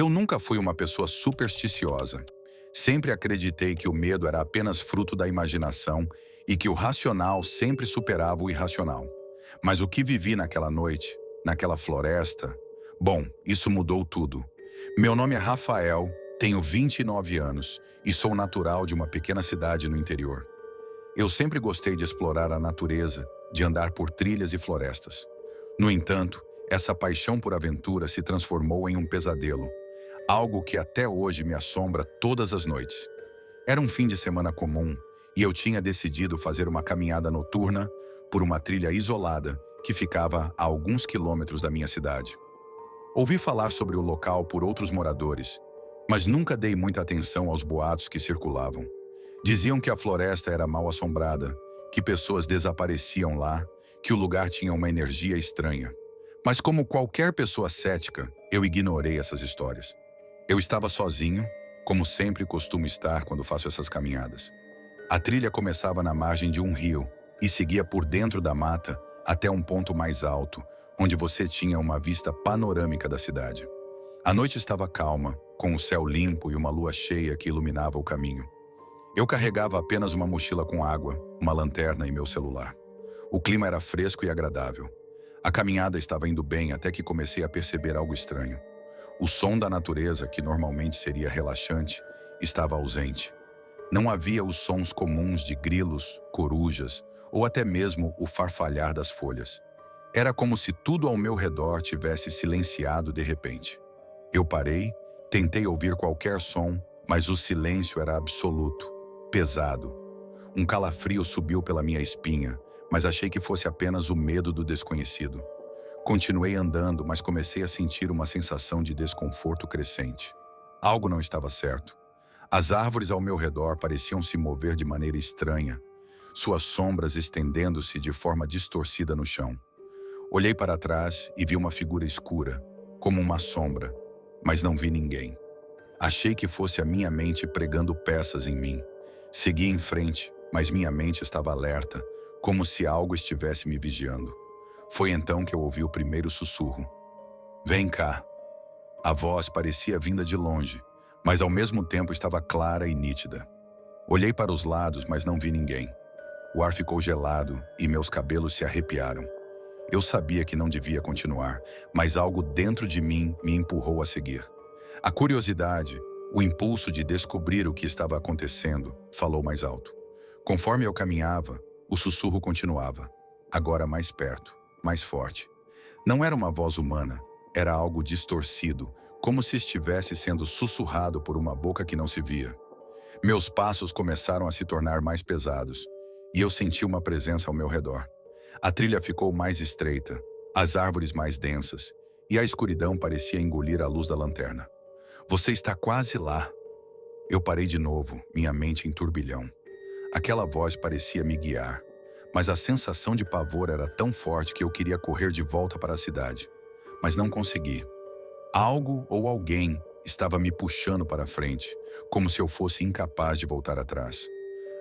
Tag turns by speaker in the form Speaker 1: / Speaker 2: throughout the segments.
Speaker 1: Eu nunca fui uma pessoa supersticiosa. Sempre acreditei que o medo era apenas fruto da imaginação e que o racional sempre superava o irracional. Mas o que vivi naquela noite, naquela floresta, bom, isso mudou tudo. Meu nome é Rafael, tenho 29 anos e sou natural de uma pequena cidade no interior. Eu sempre gostei de explorar a natureza, de andar por trilhas e florestas. No entanto, essa paixão por aventura se transformou em um pesadelo, algo que até hoje me assombra todas as noites. Era um fim de semana comum e eu tinha decidido fazer uma caminhada noturna por uma trilha isolada que ficava a alguns quilômetros da minha cidade. Ouvi falar sobre o local por outros moradores, mas nunca dei muita atenção aos boatos que circulavam. Diziam que a floresta era mal assombrada, que pessoas desapareciam lá, que o lugar tinha uma energia estranha. Mas como qualquer pessoa cética, eu ignorei essas histórias. Eu estava sozinho, como sempre costumo estar quando faço essas caminhadas. A trilha começava na margem de um rio e seguia por dentro da mata até um ponto mais alto, onde você tinha uma vista panorâmica da cidade. A noite estava calma, com o céu limpo e uma lua cheia que iluminava o caminho. Eu carregava apenas uma mochila com água, uma lanterna e meu celular. O clima era fresco e agradável. A caminhada estava indo bem até que comecei a perceber algo estranho. O som da natureza, que normalmente seria relaxante, estava ausente. Não havia os sons comuns de grilos, corujas ou até mesmo o farfalhar das folhas. Era como se tudo ao meu redor tivesse silenciado de repente. Eu parei, tentei ouvir qualquer som, mas o silêncio era absoluto, pesado. Um calafrio subiu pela minha espinha, mas achei que fosse apenas o medo do desconhecido. Continuei andando, mas comecei a sentir uma sensação de desconforto crescente. Algo não estava certo. As árvores ao meu redor pareciam se mover de maneira estranha, suas sombras estendendo-se de forma distorcida no chão. Olhei para trás e vi uma figura escura, como uma sombra, mas não vi ninguém. Achei que fosse a minha mente pregando peças em mim. Segui em frente, mas minha mente estava alerta, como se algo estivesse me vigiando. Foi então que eu ouvi o primeiro sussurro. Vem cá. A voz parecia vinda de longe, mas ao mesmo tempo estava clara e nítida. Olhei para os lados, mas não vi ninguém. O ar ficou gelado e meus cabelos se arrepiaram. Eu sabia que não devia continuar, mas algo dentro de mim me empurrou a seguir. A curiosidade, o impulso de descobrir o que estava acontecendo, falou mais alto. Conforme eu caminhava, o sussurro continuava, agora mais perto, mais forte. Não era uma voz humana, era algo distorcido, como se estivesse sendo sussurrado por uma boca que não se via. Meus passos começaram a se tornar mais pesados, e eu senti uma presença ao meu redor. A trilha ficou mais estreita, as árvores mais densas, e a escuridão parecia engolir a luz da lanterna. Você está quase lá. Eu parei de novo, minha mente em turbilhão. Aquela voz parecia me guiar, mas a sensação de pavor era tão forte que eu queria correr de volta para a cidade. Mas não consegui. Algo ou alguém estava me puxando para frente, como se eu fosse incapaz de voltar atrás.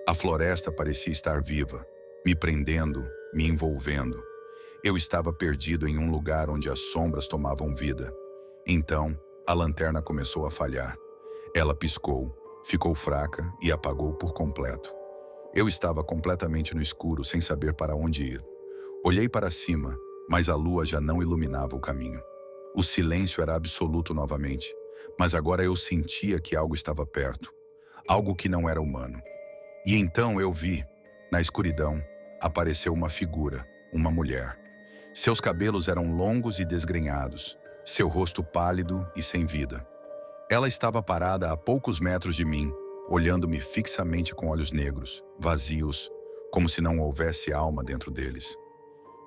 Speaker 1: A floresta parecia estar viva, me prendendo, me envolvendo. Eu estava perdido em um lugar onde as sombras tomavam vida. Então, a lanterna começou a falhar. Ela piscou, ficou fraca e apagou por completo. Eu estava completamente no escuro, sem saber para onde ir. Olhei para cima, mas a lua já não iluminava o caminho. O silêncio era absoluto novamente, mas agora eu sentia que algo estava perto, algo que não era humano. E então eu vi, na escuridão, apareceu uma figura, uma mulher. Seus cabelos eram longos e desgrenhados, seu rosto pálido e sem vida. Ela estava parada a poucos metros de mim, olhando-me fixamente com olhos negros, vazios, como se não houvesse alma dentro deles.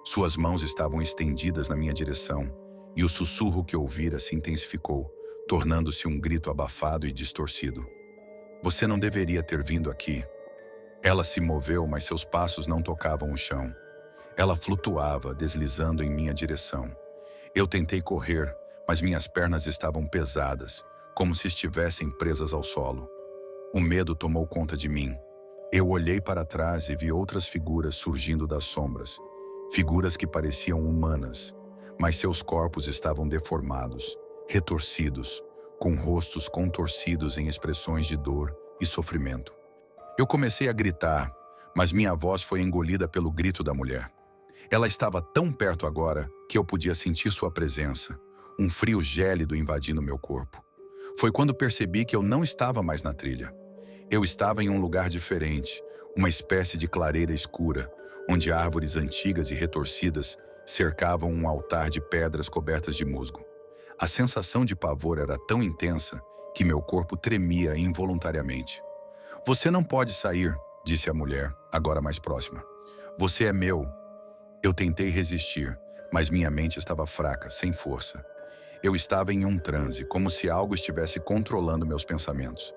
Speaker 1: Suas mãos estavam estendidas na minha direção, e o sussurro que ouvira se intensificou, tornando-se um grito abafado e distorcido. Você não deveria ter vindo aqui. Ela se moveu, mas seus passos não tocavam o chão. Ela flutuava, deslizando em minha direção. Eu tentei correr, mas minhas pernas estavam pesadas, como se estivessem presas ao solo. O medo tomou conta de mim. Eu olhei para trás e vi outras figuras surgindo das sombras. Figuras que pareciam humanas, mas seus corpos estavam deformados, retorcidos, com rostos contorcidos em expressões de dor e sofrimento. Eu comecei a gritar, mas minha voz foi engolida pelo grito da mulher. Ela estava tão perto agora que eu podia sentir sua presença, um frio gélido invadindo meu corpo. Foi quando percebi que eu não estava mais na trilha. Eu estava em um lugar diferente, uma espécie de clareira escura, onde árvores antigas e retorcidas cercavam um altar de pedras cobertas de musgo. A sensação de pavor era tão intensa que meu corpo tremia involuntariamente. "Você não pode sair", disse a mulher, agora mais próxima. "Você é meu." Eu tentei resistir, mas minha mente estava fraca, sem força. Eu estava em um transe, como se algo estivesse controlando meus pensamentos.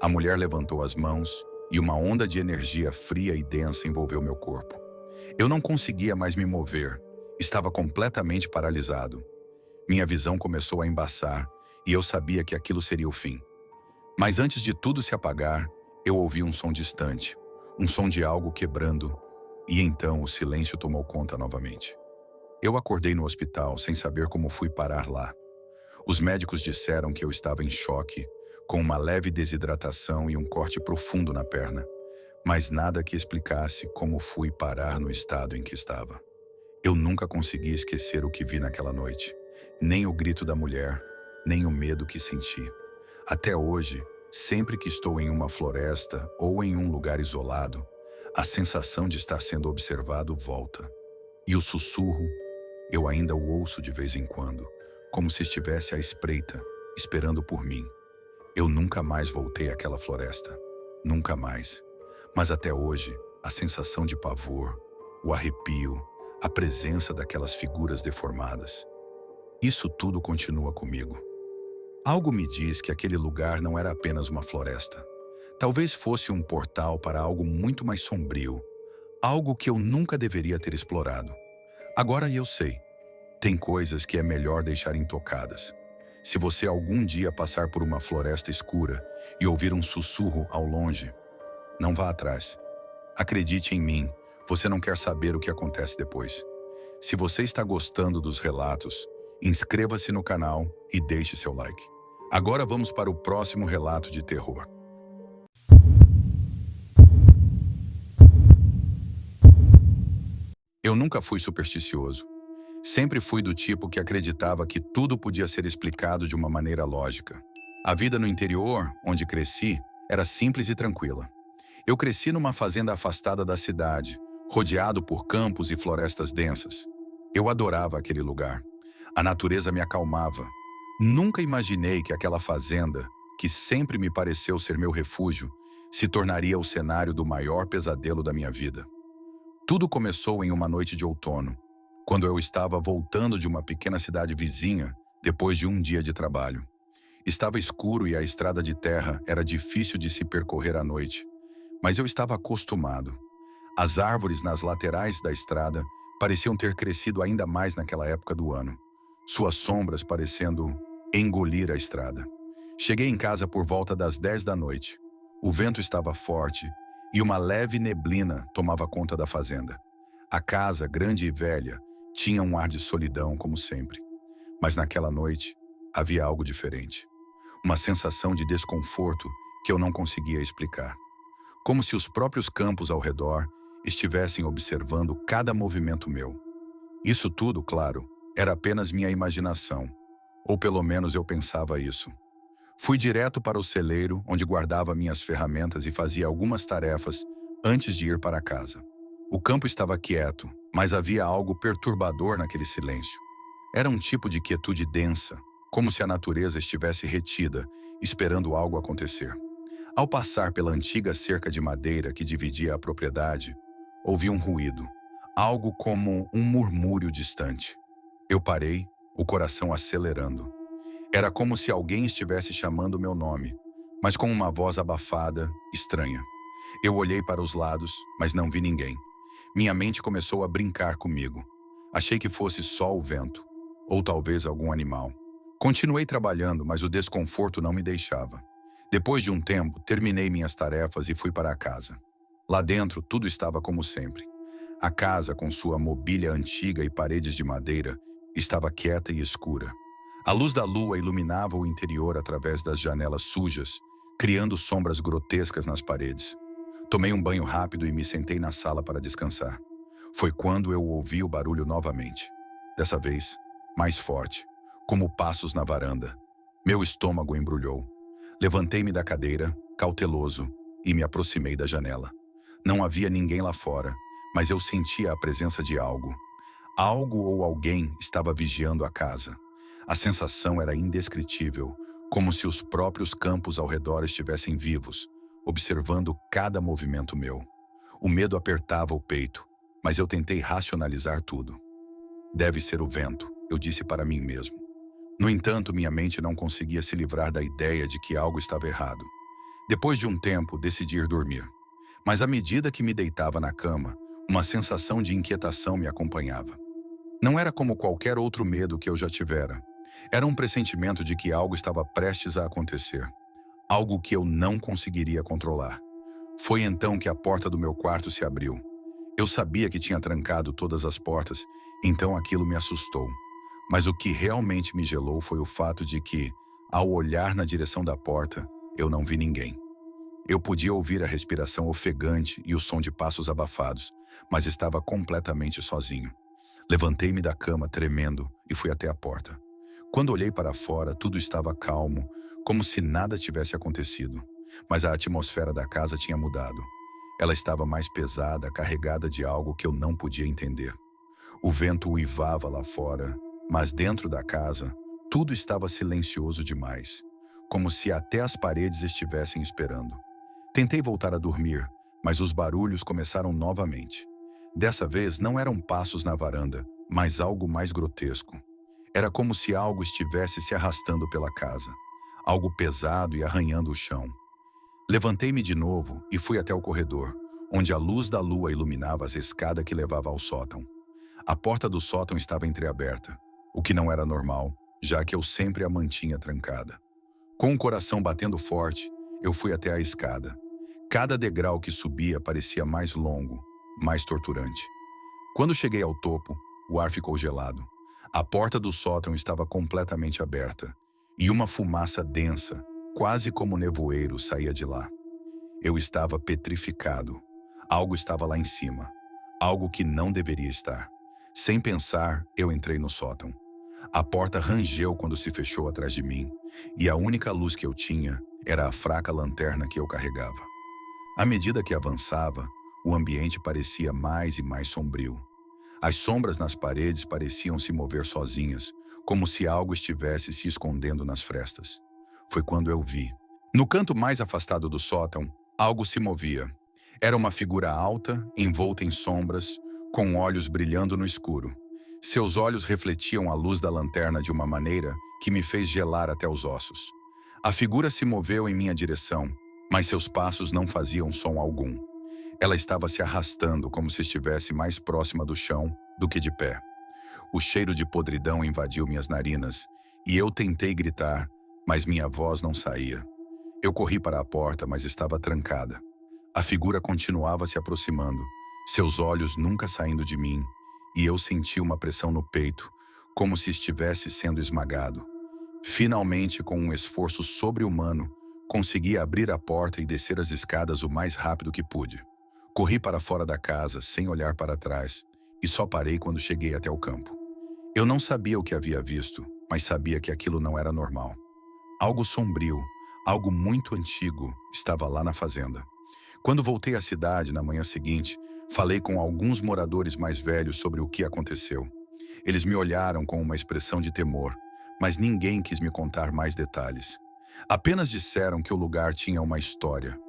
Speaker 1: A mulher levantou as mãos e uma onda de energia fria e densa envolveu meu corpo. Eu não conseguia mais me mover, estava completamente paralisado. Minha visão começou a embaçar e eu sabia que aquilo seria o fim. Mas antes de tudo se apagar, eu ouvi um som distante, um som de algo quebrando, e então o silêncio tomou conta novamente. Eu acordei no hospital sem saber como fui parar lá. Os médicos disseram que eu estava em choque, com uma leve desidratação e um corte profundo na perna, mas nada que explicasse como fui parar no estado em que estava. Eu nunca consegui esquecer o que vi naquela noite, nem o grito da mulher, nem o medo que senti. Até hoje, sempre que estou em uma floresta ou em um lugar isolado, a sensação de estar sendo observado volta. E o sussurro, eu ainda o ouço de vez em quando, como se estivesse à espreita, esperando por mim. Eu nunca mais voltei àquela floresta. Nunca mais. Mas até hoje, a sensação de pavor, o arrepio, a presença daquelas figuras deformadas. Isso tudo continua comigo. Algo me diz que aquele lugar não era apenas uma floresta. Talvez fosse um portal para algo muito mais sombrio, algo que eu nunca deveria ter explorado. Agora eu sei. Tem coisas que é melhor deixar intocadas. Se você algum dia passar por uma floresta escura e ouvir um sussurro ao longe, não vá atrás. Acredite em mim, você não quer saber o que acontece depois. Se você está gostando dos relatos, inscreva-se no canal e deixe seu like. Agora vamos para o próximo relato de terror. Eu nunca fui supersticioso. Sempre fui do tipo que acreditava que tudo podia ser explicado de uma maneira lógica. A vida no interior, onde cresci, era simples e tranquila. Eu cresci numa fazenda afastada da cidade, rodeado por campos e florestas densas. Eu adorava aquele lugar. A natureza me acalmava. Nunca imaginei que aquela fazenda, que sempre me pareceu ser meu refúgio, se tornaria o cenário do maior pesadelo da minha vida. Tudo começou em uma noite de outono, quando eu estava voltando de uma pequena cidade vizinha depois de um dia de trabalho. Estava escuro e a estrada de terra era difícil de se percorrer à noite, mas eu estava acostumado. As árvores nas laterais da estrada pareciam ter crescido ainda mais naquela época do ano, suas sombras parecendo engolir a estrada. Cheguei em casa por volta das 10 da noite. O vento estava forte e uma leve neblina tomava conta da fazenda. A casa, grande e velha, tinha um ar de solidão, como sempre. Mas naquela noite, havia algo diferente. Uma sensação de desconforto que eu não conseguia explicar. Como se os próprios campos ao redor estivessem observando cada movimento meu. Isso tudo, claro, era apenas minha imaginação. Ou pelo menos eu pensava isso. Fui direto para o celeiro, onde guardava minhas ferramentas e fazia algumas tarefas antes de ir para casa. O campo estava quieto, mas havia algo perturbador naquele silêncio. Era um tipo de quietude densa, como se a natureza estivesse retida, esperando algo acontecer. Ao passar pela antiga cerca de madeira que dividia a propriedade, ouvi um ruído, algo como um murmúrio distante. Eu parei, o coração acelerando. Era como se alguém estivesse chamando meu nome, mas com uma voz abafada, estranha. Eu olhei para os lados, mas não vi ninguém. Minha mente começou a brincar comigo. Achei que fosse só o vento, ou talvez algum animal. Continuei trabalhando, mas o desconforto não me deixava. Depois de um tempo, terminei minhas tarefas e fui para a casa. Lá dentro, tudo estava como sempre. A casa, com sua mobília antiga e paredes de madeira, estava quieta e escura. A luz da lua iluminava o interior através das janelas sujas, criando sombras grotescas nas paredes. Tomei um banho rápido e me sentei na sala para descansar. Foi quando eu ouvi o barulho novamente. Dessa vez, mais forte, como passos na varanda. Meu estômago embrulhou. Levantei-me da cadeira, cauteloso, e me aproximei da janela. Não havia ninguém lá fora, mas eu sentia a presença de algo. Algo ou alguém estava vigiando a casa. A sensação era indescritível, como se os próprios campos ao redor estivessem vivos, observando cada movimento meu. O medo apertava o peito, mas eu tentei racionalizar tudo. Deve ser o vento, eu disse para mim mesmo. No entanto, minha mente não conseguia se livrar da ideia de que algo estava errado. Depois de um tempo, decidi ir dormir. Mas à medida que me deitava na cama, uma sensação de inquietação me acompanhava. Não era como qualquer outro medo que eu já tivera. Era um pressentimento de que algo estava prestes a acontecer. Algo que eu não conseguiria controlar. Foi então que a porta do meu quarto se abriu. Eu sabia que tinha trancado todas as portas, então aquilo me assustou. Mas o que realmente me gelou foi o fato de que, ao olhar na direção da porta, eu não vi ninguém. Eu podia ouvir a respiração ofegante e o som de passos abafados, mas estava completamente sozinho. Levantei-me da cama tremendo e fui até a porta. Quando olhei para fora, tudo estava calmo, como se nada tivesse acontecido. Mas a atmosfera da casa tinha mudado. Ela estava mais pesada, carregada de algo que eu não podia entender. O vento uivava lá fora, mas dentro da casa, tudo estava silencioso demais, como se até as paredes estivessem esperando. Tentei voltar a dormir, mas os barulhos começaram novamente. Dessa vez não eram passos na varanda, mas algo mais grotesco. Era como se algo estivesse se arrastando pela casa, algo pesado e arranhando o chão. Levantei-me de novo e fui até o corredor, onde a luz da lua iluminava as escadas que levavam ao sótão. A porta do sótão estava entreaberta, o que não era normal, já que eu sempre a mantinha trancada. Com o coração batendo forte, eu fui até a escada. Cada degrau que subia parecia mais longo, mais torturante. Quando cheguei ao topo, o ar ficou gelado. A porta do sótão estava completamente aberta, e uma fumaça densa, quase como nevoeiro, saía de lá. Eu estava petrificado. Algo estava lá em cima. Algo que não deveria estar. Sem pensar, eu entrei no sótão. A porta rangeu quando se fechou atrás de mim, e a única luz que eu tinha era a fraca lanterna que eu carregava. À medida que avançava, o ambiente parecia mais e mais sombrio. As sombras nas paredes pareciam se mover sozinhas, como se algo estivesse se escondendo nas frestas. Foi quando eu vi. No canto mais afastado do sótão, algo se movia. Era uma figura alta, envolta em sombras, com olhos brilhando no escuro. Seus olhos refletiam a luz da lanterna de uma maneira que me fez gelar até os ossos. A figura se moveu em minha direção, mas seus passos não faziam som algum. Ela estava se arrastando como se estivesse mais próxima do chão do que de pé. O cheiro de podridão invadiu minhas narinas, e eu tentei gritar, mas minha voz não saía. Eu corri para a porta, mas estava trancada. A figura continuava se aproximando, seus olhos nunca saindo de mim, e eu senti uma pressão no peito, como se estivesse sendo esmagado. Finalmente, com um esforço sobre-humano, consegui abrir a porta e descer as escadas o mais rápido que pude. Corri para fora da casa, sem olhar para trás, e só parei quando cheguei até o campo. Eu não sabia o que havia visto, mas sabia que aquilo não era normal. Algo sombrio, algo muito antigo, estava lá na fazenda. Quando voltei à cidade na manhã seguinte, falei com alguns moradores mais velhos sobre o que aconteceu. Eles me olharam com uma expressão de temor, mas ninguém quis me contar mais detalhes. Apenas disseram que o lugar tinha uma história.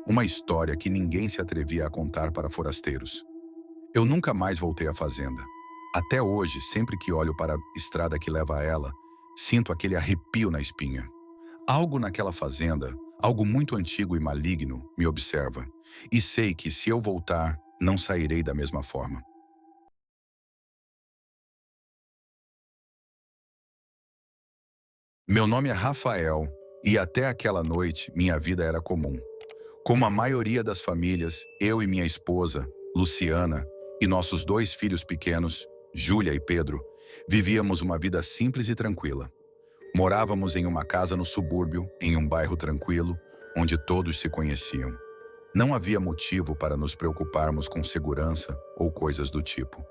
Speaker 1: Uma história que ninguém se atrevia a contar para forasteiros. Eu nunca mais voltei à fazenda. Até hoje, sempre que olho para a estrada que leva a ela, sinto aquele arrepio na espinha. Algo naquela fazenda, algo muito antigo e maligno, me observa. E sei que se eu voltar, não sairei da mesma forma. Meu nome é Rafael, e até aquela noite, minha vida era comum. Como a maioria das famílias, eu e minha esposa, Luciana, e nossos 2 filhos pequenos, Júlia e Pedro, vivíamos uma vida simples e tranquila. Morávamos em uma casa no subúrbio, em um bairro tranquilo, onde todos se conheciam. Não havia motivo para nos preocuparmos com segurança ou coisas do tipo.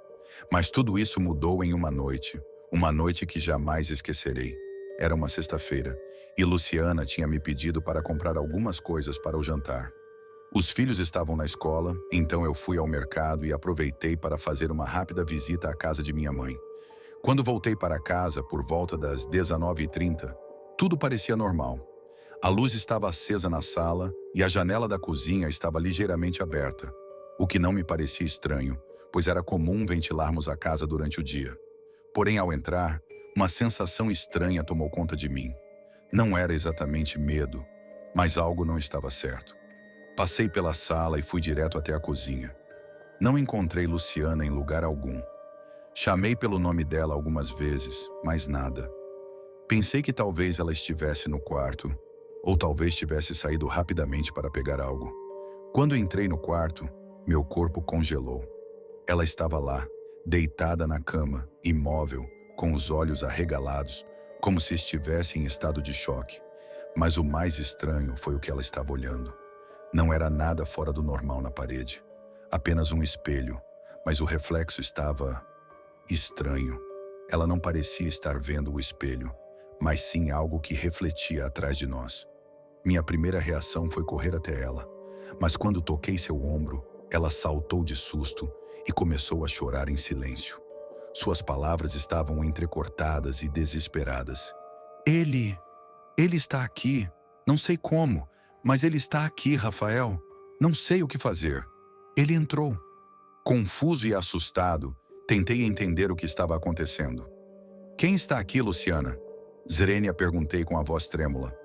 Speaker 1: Mas tudo isso mudou em uma noite que jamais esquecerei. Era uma sexta-feira, e Luciana tinha me pedido para comprar algumas coisas para o jantar. Os filhos estavam na escola, então eu fui ao mercado e aproveitei para fazer uma rápida visita à casa de minha mãe. Quando voltei para casa por volta das 19h30, tudo parecia normal. A luz estava acesa na sala e a janela da cozinha estava ligeiramente aberta, o que não me parecia estranho, pois era comum ventilarmos a casa durante o dia. Porém, ao entrar, uma sensação estranha tomou conta de mim. Não era exatamente medo, mas algo não estava certo. Passei pela sala e fui direto até a cozinha. Não encontrei Luciana em lugar algum. Chamei pelo nome dela algumas vezes, mas nada. Pensei que talvez ela estivesse no quarto, ou talvez tivesse saído rapidamente para pegar algo. Quando entrei no quarto, meu corpo congelou. Ela estava lá, deitada na cama, imóvel, com os olhos arregalados, como se estivesse em estado de choque. Mas o mais estranho foi o que ela estava olhando. Não era nada fora do normal na parede. Apenas um espelho, mas o reflexo estava estranho. Ela não parecia estar vendo o espelho, mas sim algo que refletia atrás de nós. Minha primeira reação foi correr até ela, mas quando toquei seu ombro, ela saltou de susto e começou a chorar em silêncio. Suas palavras estavam entrecortadas e desesperadas. Ele está aqui. Não sei como, mas ele está aqui, Rafael. Não sei o que fazer. Ele entrou. Confuso e assustado, tentei entender o que estava acontecendo. Quem está aqui, Luciana? Zrenia perguntei com a voz trêmula.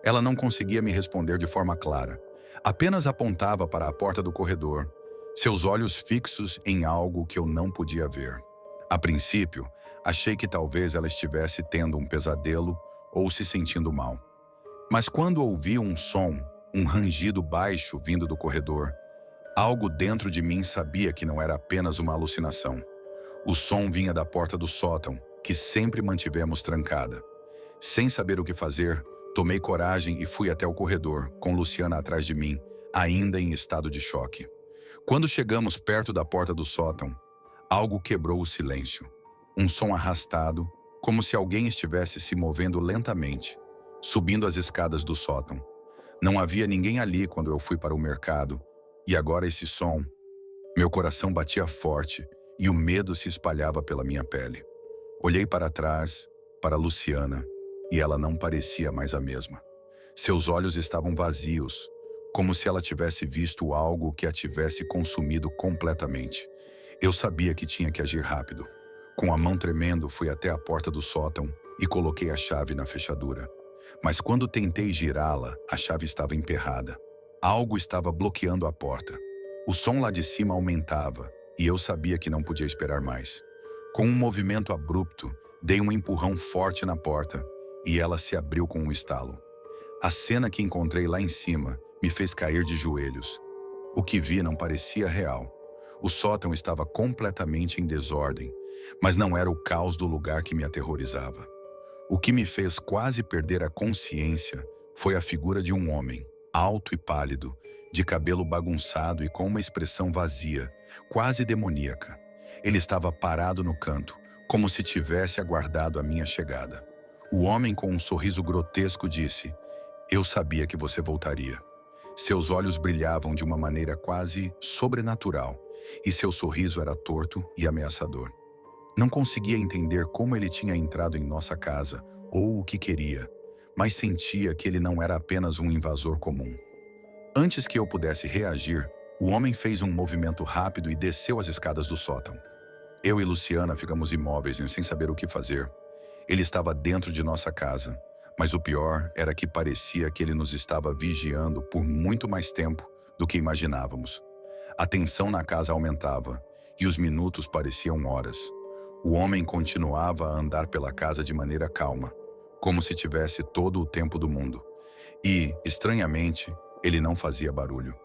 Speaker 1: Ela não conseguia me responder de forma clara. Apenas apontava para a porta do corredor, seus olhos fixos em algo que eu não podia ver. A princípio, achei que talvez ela estivesse tendo um pesadelo ou se sentindo mal. Mas quando ouvi um som, um rangido baixo vindo do corredor, algo dentro de mim sabia que não era apenas uma alucinação. O som vinha da porta do sótão, que sempre mantivemos trancada. Sem saber o que fazer, tomei coragem e fui até o corredor, com Luciana atrás de mim, ainda em estado de choque. Quando chegamos perto da porta do sótão, algo quebrou o silêncio. Um som arrastado, como se alguém estivesse se movendo lentamente, subindo as escadas do sótão. Não havia ninguém ali quando eu fui para o mercado, e agora esse som... Meu coração batia forte e o medo se espalhava pela minha pele. Olhei para trás, para Luciana, e ela não parecia mais a mesma. Seus olhos estavam vazios, como se ela tivesse visto algo que a tivesse consumido completamente. Eu sabia que tinha que agir rápido. Com a mão tremendo, fui até a porta do sótão e coloquei a chave na fechadura. Mas quando tentei girá-la, a chave estava emperrada. Algo estava bloqueando a porta. O som lá de cima aumentava, e eu sabia que não podia esperar mais. Com um movimento abrupto, dei um empurrão forte na porta, e ela se abriu com um estalo. A cena que encontrei lá em cima me fez cair de joelhos. O que vi não parecia real. O sótão estava completamente em desordem, mas não era o caos do lugar que me aterrorizava. O que me fez quase perder a consciência foi a figura de um homem, alto e pálido, de cabelo bagunçado e com uma expressão vazia, quase demoníaca. Ele estava parado no canto, como se tivesse aguardado a minha chegada. O homem, com um sorriso grotesco, disse: "Eu sabia que você voltaria." Seus olhos brilhavam de uma maneira quase sobrenatural, e seu sorriso era torto e ameaçador. Não conseguia entender como ele tinha entrado em nossa casa ou o que queria, mas sentia que ele não era apenas um invasor comum. Antes que eu pudesse reagir, o homem fez um movimento rápido e desceu as escadas do sótão. Eu e Luciana ficamos imóveis, sem saber o que fazer. Ele estava dentro de nossa casa, mas o pior era que parecia que ele nos estava vigiando por muito mais tempo do que imaginávamos. A tensão na casa aumentava, e os minutos pareciam horas. O homem continuava a andar pela casa de maneira calma, como se tivesse todo o tempo do mundo. E, estranhamente, ele não fazia barulho.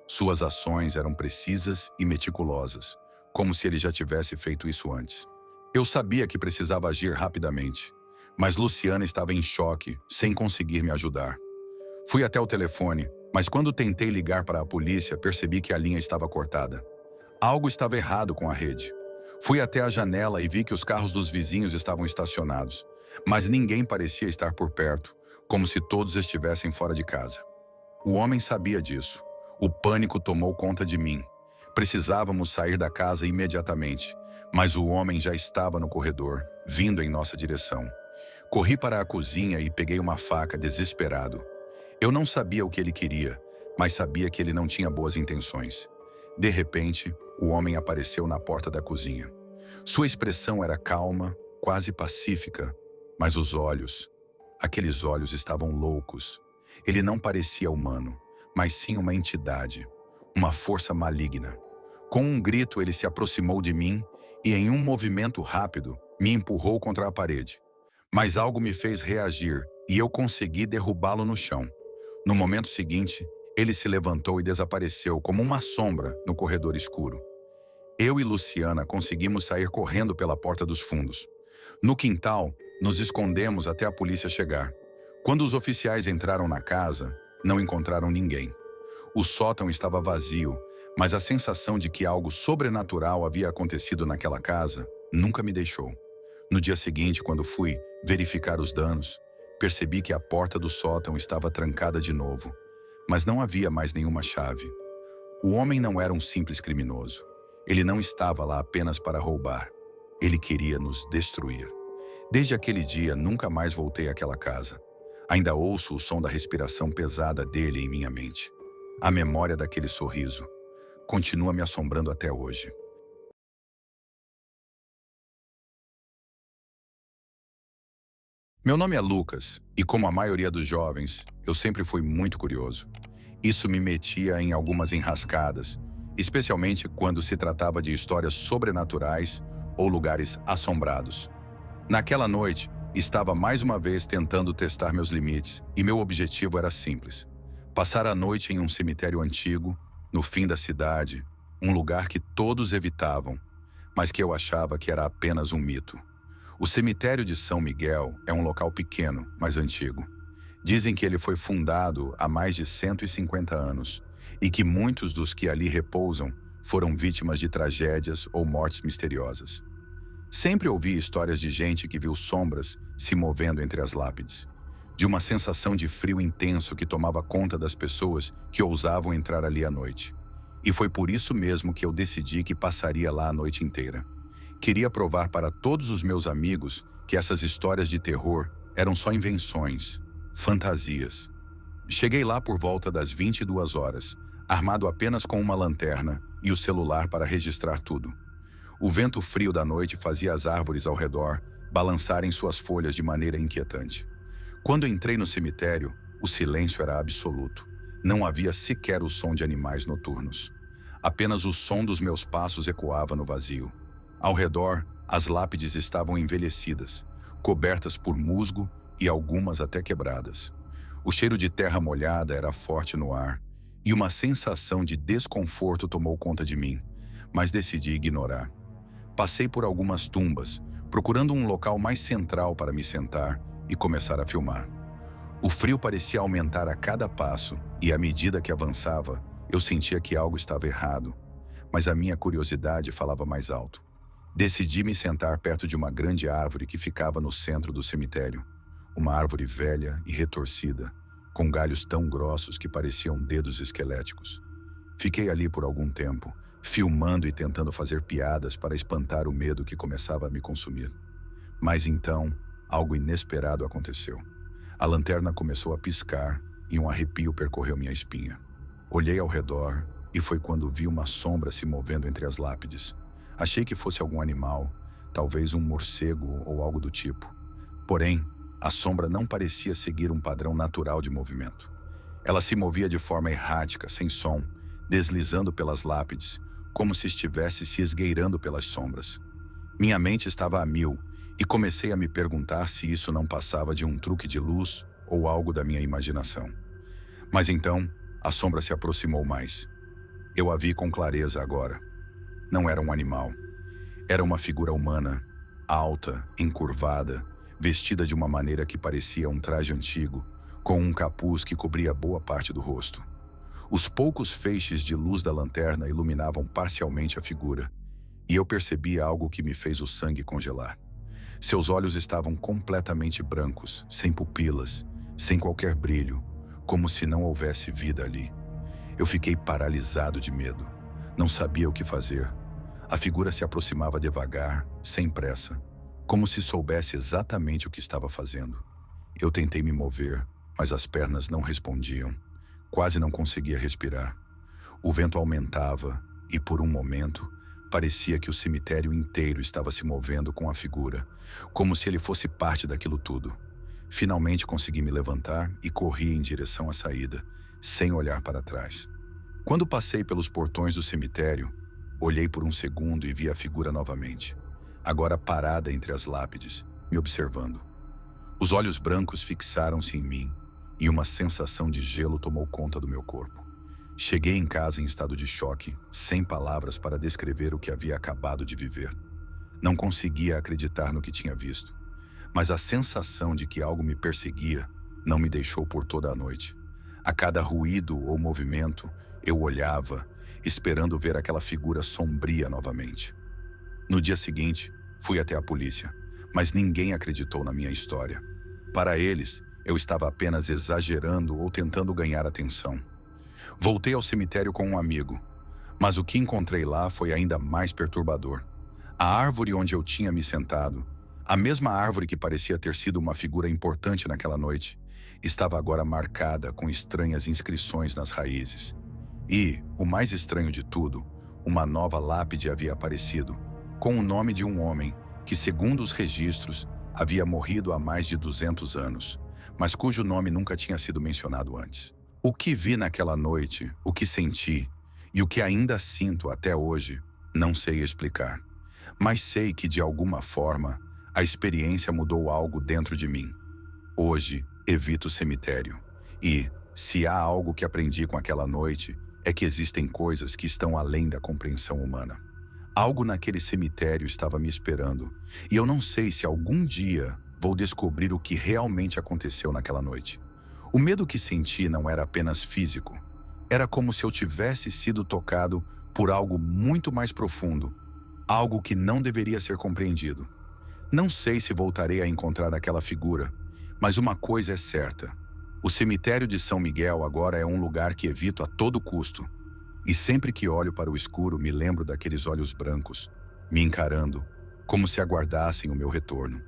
Speaker 1: Suas ações eram precisas e meticulosas, como se ele já tivesse feito isso antes. Eu sabia que precisava agir rapidamente, Mas Luciana estava em choque, sem conseguir me ajudar. Fui até o telefone, mas quando tentei ligar para a polícia, percebi que a linha estava cortada. Algo estava errado com a rede. Fui até a janela e vi que os carros dos vizinhos estavam estacionados, mas ninguém parecia estar por perto, como se todos estivessem fora de casa. O homem sabia disso. O pânico tomou conta de mim. Precisávamos sair da casa imediatamente, mas o homem já estava no corredor, vindo em nossa direção. Corri para a cozinha e peguei uma faca, desesperado. Eu não sabia o que ele queria, mas sabia que ele não tinha boas intenções. De repente, o homem apareceu na porta da cozinha. Sua expressão era calma, quase pacífica, mas os olhos, aqueles olhos estavam loucos. Ele não parecia humano, mas sim uma entidade, uma força maligna. Com um grito, ele se aproximou de mim e, em um movimento rápido, me empurrou contra a parede. Mas algo me fez reagir e eu consegui derrubá-lo no chão. No momento seguinte, ele se levantou e desapareceu como uma sombra no corredor escuro. Eu e Luciana conseguimos sair correndo pela porta dos fundos. No quintal, nos escondemos até a polícia chegar. Quando os oficiais entraram na casa, não encontraram ninguém. O sótão estava vazio, mas a sensação de que algo sobrenatural havia acontecido naquela casa nunca me deixou. No dia seguinte, quando fui verificar os danos, percebi que a porta do sótão estava trancada de novo, mas não havia mais nenhuma chave. O homem não era um simples criminoso. Ele não estava lá apenas para roubar. Ele queria nos destruir. Desde aquele dia, nunca mais voltei àquela casa. Ainda ouço o som da respiração pesada dele em minha mente. A memória daquele sorriso continua me assombrando até hoje. Meu nome é Lucas, e como a maioria dos jovens, eu sempre fui muito curioso. Isso me metia em algumas enrascadas, especialmente quando se tratava de histórias sobrenaturais ou lugares assombrados. Naquela noite, estava mais uma vez tentando testar meus limites, e meu objetivo era simples: passar a noite em um cemitério antigo, no fim da cidade, um lugar que todos evitavam, mas que eu achava que era apenas um mito. O cemitério de São Miguel é um local pequeno, mas antigo. Dizem que ele foi fundado há mais de 150 anos e que muitos dos que ali repousam foram vítimas de tragédias ou mortes misteriosas. Sempre ouvi histórias de gente que viu sombras se movendo entre as lápides, de uma sensação de frio intenso que tomava conta das pessoas que ousavam entrar ali à noite. E foi por isso mesmo que eu decidi que passaria lá a noite inteira. Queria provar para todos os meus amigos que essas histórias de terror eram só invenções, fantasias. Cheguei lá por volta das 22 horas, armado apenas com uma lanterna e o celular para registrar tudo. O vento frio da noite fazia as árvores ao redor balançarem suas folhas de maneira inquietante. Quando entrei no cemitério, o silêncio era absoluto. Não havia sequer o som de animais noturnos. Apenas o som dos meus passos ecoava no vazio. Ao redor, as lápides estavam envelhecidas, cobertas por musgo e algumas até quebradas. O cheiro de terra molhada era forte no ar, e uma sensação de desconforto tomou conta de mim, mas decidi ignorar. Passei por algumas tumbas, procurando um local mais central para me sentar e começar a filmar. O frio parecia aumentar a cada passo, e à medida que avançava, eu sentia que algo estava errado, mas a minha curiosidade falava mais alto. Decidi me sentar perto de uma grande árvore que ficava no centro do cemitério. Uma árvore velha e retorcida, com galhos tão grossos que pareciam dedos esqueléticos. Fiquei ali por algum tempo, filmando e tentando fazer piadas para espantar o medo que começava a me consumir. Mas então, algo inesperado aconteceu. A lanterna começou a piscar e um arrepio percorreu minha espinha. Olhei ao redor e foi quando vi uma sombra se movendo entre as lápides. Achei que fosse algum animal, talvez um morcego ou algo do tipo. Porém, a sombra não parecia seguir um padrão natural de movimento. Ela se movia de forma errática, sem som, deslizando pelas lápides, como se estivesse se esgueirando pelas sombras. Minha mente estava a mil e comecei a me perguntar se isso não passava de um truque de luz ou algo da minha imaginação. Mas então, a sombra se aproximou mais. Eu a vi com clareza agora. Não era um animal. Era uma figura humana, alta, encurvada, vestida de uma maneira que parecia um traje antigo, com um capuz que cobria boa parte do rosto. Os poucos feixes de luz da lanterna iluminavam parcialmente a figura, e eu percebi algo que me fez o sangue congelar. Seus olhos estavam completamente brancos, sem pupilas, sem qualquer brilho, como se não houvesse vida ali. Eu fiquei paralisado de medo. Não sabia o que fazer. A figura se aproximava devagar, sem pressa, como se soubesse exatamente o que estava fazendo. Eu tentei me mover, mas as pernas não respondiam. Quase não conseguia respirar. O vento aumentava e, por um momento, parecia que o cemitério inteiro estava se movendo com a figura, como se ele fosse parte daquilo tudo. Finalmente consegui me levantar e corri em direção à saída, sem olhar para trás. Quando passei pelos portões do cemitério, olhei por um segundo e vi a figura novamente, agora parada entre as lápides, me observando. Os olhos brancos fixaram-se em mim e uma sensação de gelo tomou conta do meu corpo. Cheguei em casa em estado de choque, sem palavras para descrever o que havia acabado de viver. Não conseguia acreditar no que tinha visto, mas a sensação de que algo me perseguia não me deixou por toda a noite. A cada ruído ou movimento, eu olhava, esperando ver aquela figura sombria novamente. No dia seguinte, fui até a polícia, mas ninguém acreditou na minha história. Para eles, eu estava apenas exagerando ou tentando ganhar atenção. Voltei ao cemitério com um amigo, mas o que encontrei lá foi ainda mais perturbador. A árvore onde eu tinha me sentado, a mesma árvore que parecia ter sido uma figura importante naquela noite, estava agora marcada com estranhas inscrições nas raízes. E, o mais estranho de tudo, uma nova lápide havia aparecido, com o nome de um homem que, segundo os registros, havia morrido há mais de 200 anos, mas cujo nome nunca tinha sido mencionado antes. O que vi naquela noite, o que senti e o que ainda sinto até hoje, não sei explicar. Mas sei que, de alguma forma, a experiência mudou algo dentro de mim. Hoje, evito o cemitério. E, se há algo que aprendi com aquela noite, é que existem coisas que estão além da compreensão humana. Algo naquele cemitério estava me esperando, e eu não sei se algum dia vou descobrir o que realmente aconteceu naquela noite. O medo que senti não era apenas físico. Era como se eu tivesse sido tocado por algo muito mais profundo, algo que não deveria ser compreendido. Não sei se voltarei a encontrar aquela figura, mas uma coisa é certa. O cemitério de São Miguel agora é um lugar que evito a todo custo. E sempre que olho para o escuro, me lembro daqueles olhos brancos, me encarando, como se aguardassem o meu retorno.